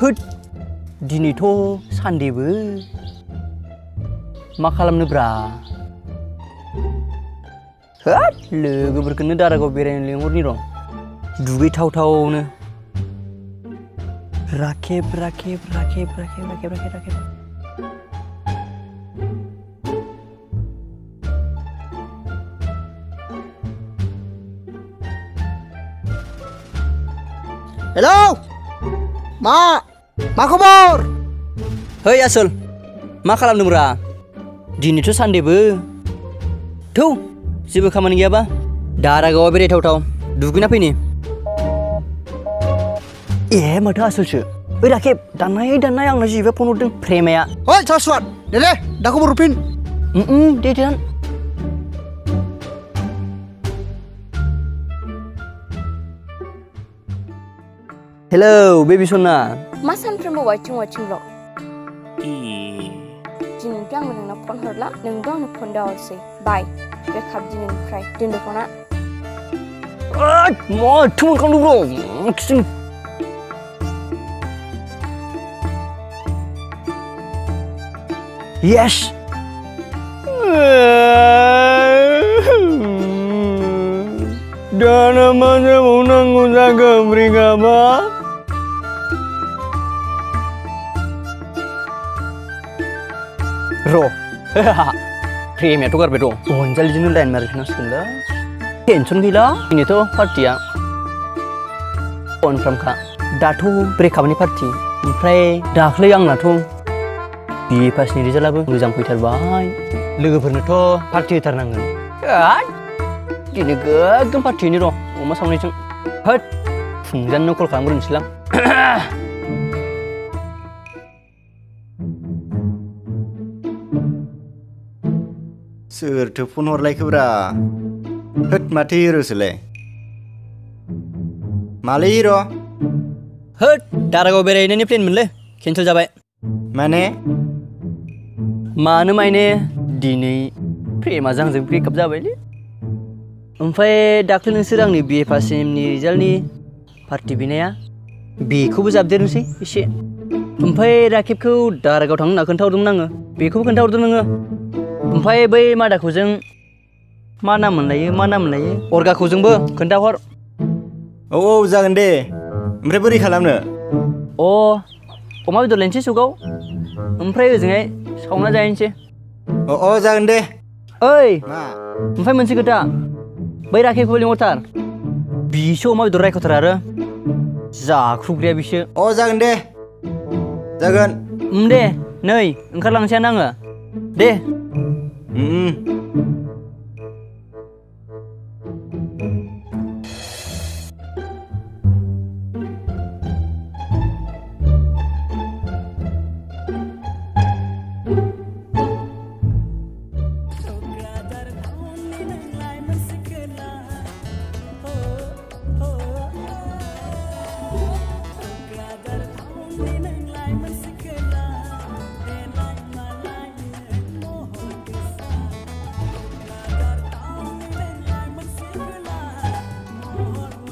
होद दिनैथ' सानदेबो मा खालामनोब्रा होद लोगोफोरखौनो दारागाव बेरायनो लेंहरनि र' दुगैथावथावनो राखेब हेलौ मा खबर है आसोल मा खालामदोंब्रा दिनैथ' सानदेबो थौ जेबो खामानि गैयाबा दारागावआ बेरायथावथाव दुगैना फैनि ए माथो आसोलसो ओइ राखेब दाननाय आंना जिबा फन हरदों प्रेमाया ओइ सासुवाद दे दा खबर हरफिन दे दान हेलौ बेबि सना मा सानफ्रोमबो वाइथिंल' दिनैनिफ्राय आंबो नोंनाव फन हरला नोंबो आंनो फन दाहरसै बाय ब्रेकआप दिनैनिफ्राय दोनदो फना माथो मोनखांदों ब्र Yes. Dana mana unang usaha berigama. Ro, premi itu karbe ro. Onjal jinu lain marikna sekunda. Tension gila. Ini tuh party ya. Confirm kak. Datu breakup ni party. Oमफ्राय दाख्लै आंनाथ' BA पासनि रिजाल्टआबो मोजां फैथारबाय लोगोफोरनोथ' party होथारनांगोन दिनै गोगोम पार्टिनि र' अमा सावनायजों होद फुंजानो कल खालामग्रोनोसैलां सोरथो फन हरलायखोब्रा होद माथो हिर'सोलाय मालै हिर' होद दारागाव बेरायहैनायनि प्लेन मोनलै केन्सेल जाबाय माने मानो माने दिनै प्रेमाजों आंजों ब्रेकआप जाबायलै ओमफ्राय दाख्लै नोंसोर आंनि BA पास सेमनि रिजाल्टनि पार्टि बिनाया बेखौबो जाबदेरनोसै एसे ओमफ्राय राखेबखौ दारागाव थांनो होनना खोन्थाहरदोंमोन आङो बेखौबो खोन्थाहरदों नोङो ओमफ्राय बै मादाखौजों मा नाम मोनलायो अर्गाखौजोंबो खोन्थाहर औ जागोन दे ओमफ्राय बोरै खालामनो अमा बेदर लायनोसै सगाव ओमफ्राय ओजोंहाय सावना जाहैनोसै जागोन दे ओइ मा ओमफ्राय मोनसे खोथा बै राखेबखौबो लिंहरथार बिसो अमा बेदर रायख'थार आरो जाख्रुबग्राया बिसो जागोन दे जागोन दे नै ओंखारलांसैयानो आङो दे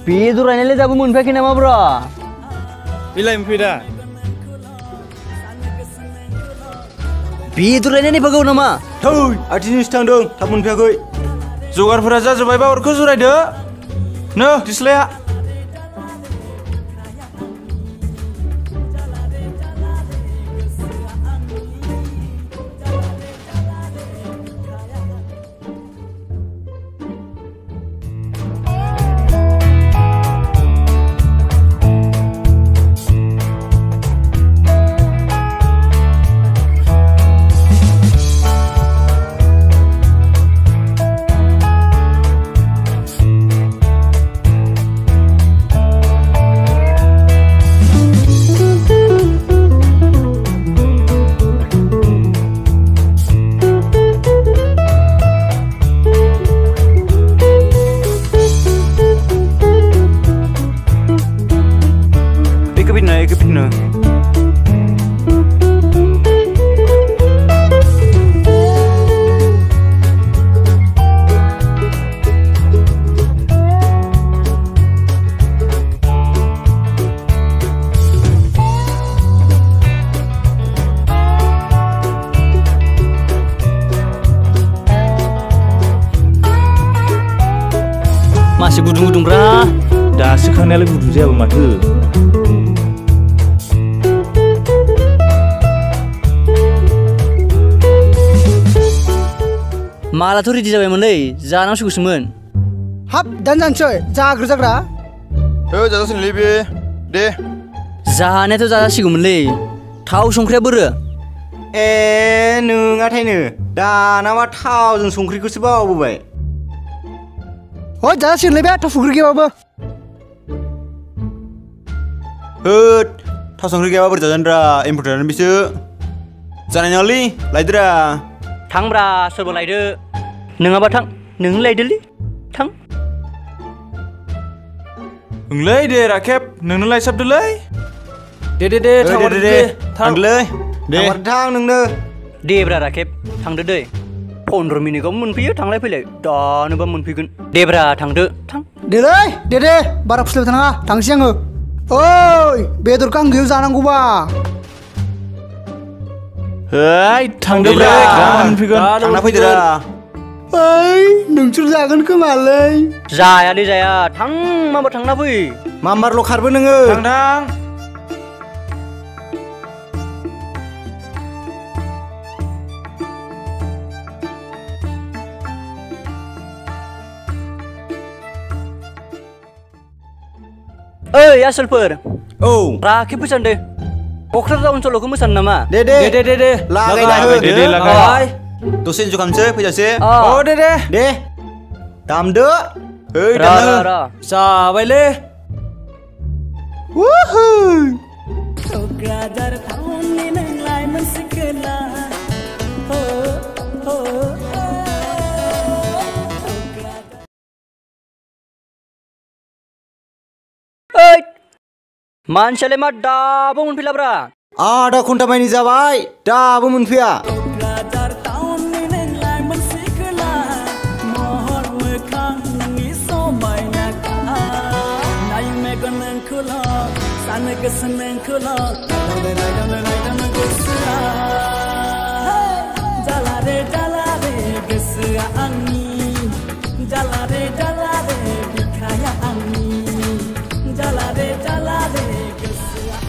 बेदर रायनायलाय दाबो मोनफैयाखै नामा ब्रा बिलाइ मोनफैदा बेदर रायनायनि बागाव नामा थै आथिंजोंसो थांदों थाब मोनफैयाखै जगारफोरा जाजोब्बायबा अरखौ जरायदो नो दिस्लाया जानायालाय गुदुं जायाबो माथो मालाथ' रेडि जाबायमोनलै जानांसिगौसोमोन हाब दान जानसै जाग्रो जाग्रा जाजासिनोलै बे दे जानायाथ' जाजासिगौमोनलै थाव संख्रिया बोरो नोङाथायनो दानाबा थावजों संख्रिखौसो बावबोबाय हय जाजासिगोनलै बे थाव संख्रि गैयाबाबो होद थाव संख्रि गैयाबा बोरै जाजानोब्रा इम्पर्टेन्टानो बिसो जानाय नङालै लायदोरा थांब्रा सोरबा लायदो नङाबा थां नों लायदोलै थां ओंलै दे राखेब नोंनो लायसाबदोलै दे थांदोलै दे थां नोंनो देब्रा राखेब थांदो दै 15 मिनिटआव मोनफैयो थांलाय फैलाय दानोबा मोनफैगोन देब्रा थांदो थां देलै दे बारा फुस्लायबाय थानाङा थांसै आङो ओइ बेदरखौ आं गैयाव जानांगौबा हेइ थांदोब्रा मोनफैगोन थांना फैदोरा ओइ नोंसोर जागोन खोमालै जायालै जाया थां माबा थांना फै मामारल' खारबो नोङो थां ओइ आसोलफोर औ राखेब फैसान दे क'क्राझार ओनसोलावखौ मोसानो नामा दे लागायना हो दे लागाय दसे इन्जय खालामसै फैजासे दे दामदो ओइ र दामनो र जाबायलै क'क्राझार टाउननि नोंलाय मोनसे खोला ओइ मानसियालाय मा दाबो मोनफैलाब्रा आधा घन्टा मानि जाबाय दाबो मोनफैया क'क्राझार टाउननि नोंलाय मोनसे खोला महर मोखां नोंनि समायनाखा नाय मेगन नोंखौल' सानो गोसो नोंखौल' नायदावनो गोसोआ जाला रे गोसोआ आंनि जाला रे बिखाया आंनि जाला रे गोसोआ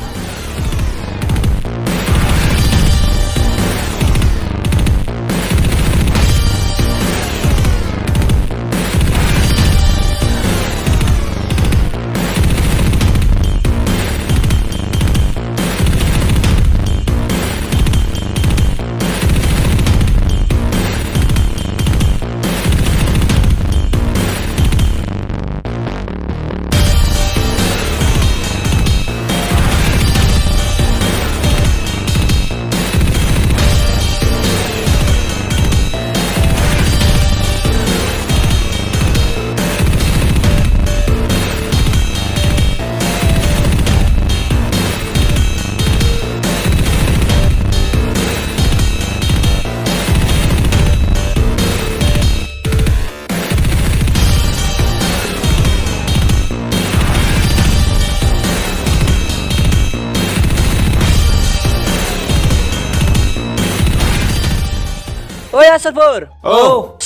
ओइ आसोलफोर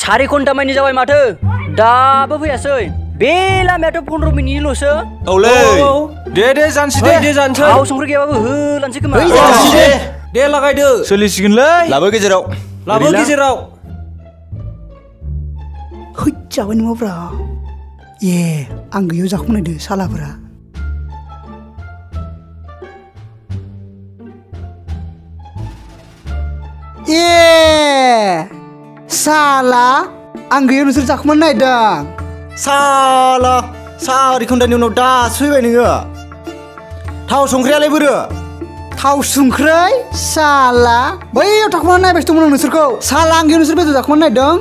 सारि घन्टा मानि जाबाय माथो दाबो फैयासै बे लामायाथ' 15 मिनिटल'सो औलै दे जानसै दे जानसै थाव संख्रि गैयाबाबो होलानसै खोमा दे लागायदो सोलिसिगोनलै लाबो गेजेराव है जाबाय नङाब्रा आं गैयाव जाखुमानायदो सालाफोरा साला आं गैयाव नोंसोर जाखुमानो नायदों साला सारि घन्टानि उनाव दासो फैबाय नोङो थाव संख्रियालाय बोरो थाव संख्रै साला बैयाव थाखुमानो नायबायसो दंमोन आं नोंसोरखौ साला आं गैयाव नोंसोर बेदर जाखुमानो नायदों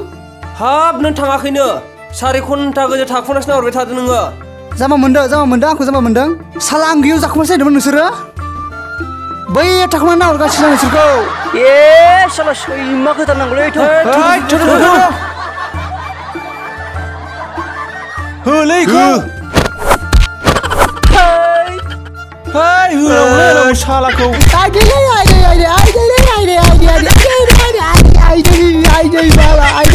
हाब नों थाङाखैनो 4 घन्टा गोजौ थाखुमानासो नाहरबाय थादों नोङो जामा मोनदों आंखौ जामा मोनदों साला आं गैयाव जाखुमासो नायदोंमोन नोंसोरो बैयाव थाखुमानो नाहरगासिनो नोंसोरखौ साला सैमा खोथारनांगौलै होलै होलांलै सालाखौ आइदै